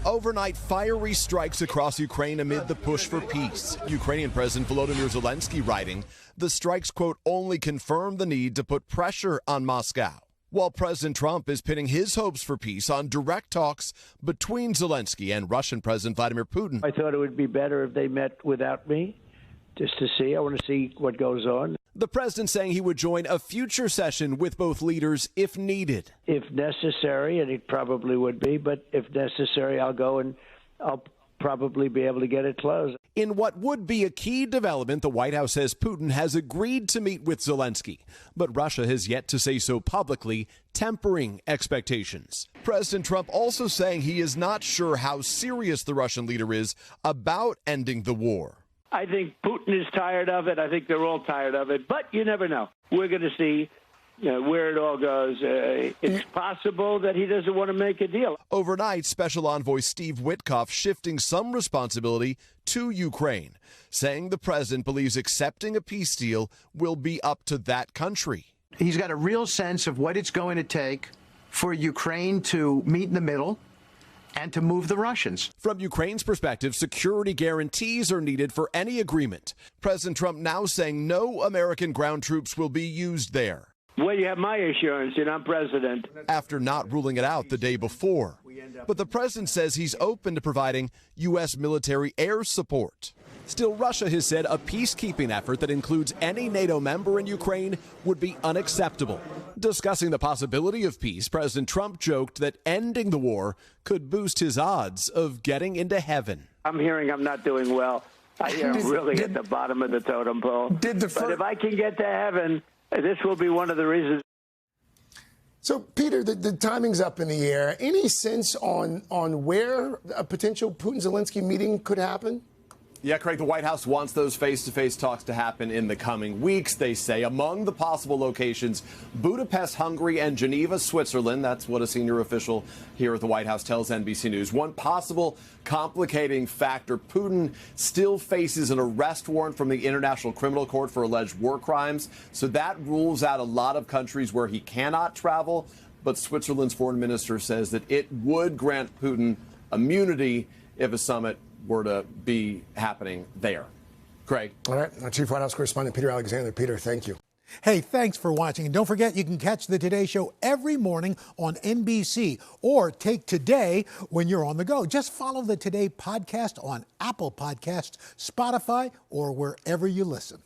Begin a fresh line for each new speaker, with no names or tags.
Overnight fiery strikes across Ukraine amid the push for peace. Ukrainian President Volodymyr Zelenskyy writing, the strikes, quote, only confirm the need to put pressure on Moscow. While President Trump is pinning his hopes for peace on direct talks between Zelenskyy and Russian President Vladimir Putin.
I thought it would be better if they met without me, just to see. I want to see what goes on.
The president saying he would join a future session with both leaders if needed.
If necessary, and it probably would be, but if necessary, I'll go and I'll probably be able to get it closed.
In what would be a key development, the White House says Putin has agreed to meet with Zelenskyy, but Russia has yet to say so publicly, tempering expectations. President Trump also saying he is not sure how serious the Russian leader is about ending the war.
I think Putin is tired of it. I think they're all tired of it. But you never know. We're going to see where it all goes. It's possible that he doesn't want to make a deal.
Overnight, Special Envoy Steve Witkoff shifting some responsibility to Ukraine, saying the president believes accepting a peace deal will be up to that country.
He's got a real sense of what it's going to take for Ukraine to meet in the middle and to move the Russians.
From Ukraine's perspective, security guarantees are needed for any agreement. President Trump now saying no American ground troops will be used there.
Well, you have my assurance, I'm president.
After not ruling it out the day before. But the president says he's open to providing U.S. military air support. Still, Russia has said a peacekeeping effort that includes any NATO member in Ukraine would be unacceptable. Discussing the possibility of peace, President Trump joked that ending the war could boost his odds of getting into heaven.
I'm hearing I'm not doing well. I hear I'm really at the bottom of the totem pole. But if I can get to heaven, this will be one of the reasons.
So, Peter, the timing's up in the air. Any sense on where a potential Putin-Zelenskyy meeting could happen?
Yeah, Craig, the White House wants those face-to-face talks to happen in the coming weeks, they say. Among the possible locations, Budapest, Hungary, and Geneva, Switzerland. That's what a senior official here at the White House tells NBC News. One possible complicating factor, Putin still faces an arrest warrant from the International Criminal Court for alleged war crimes. So that rules out a lot of countries where he cannot travel. But Switzerland's foreign minister says that it would grant Putin immunity if a summit were to be happening there. Craig.
All right. Our Chief White House correspondent, Peter Alexander. Peter, thank you.
Hey, thanks for watching. And don't forget, you can catch the Today Show every morning on NBC or take Today when you're on the go. Just follow the Today podcast on Apple Podcasts, Spotify, or wherever you listen.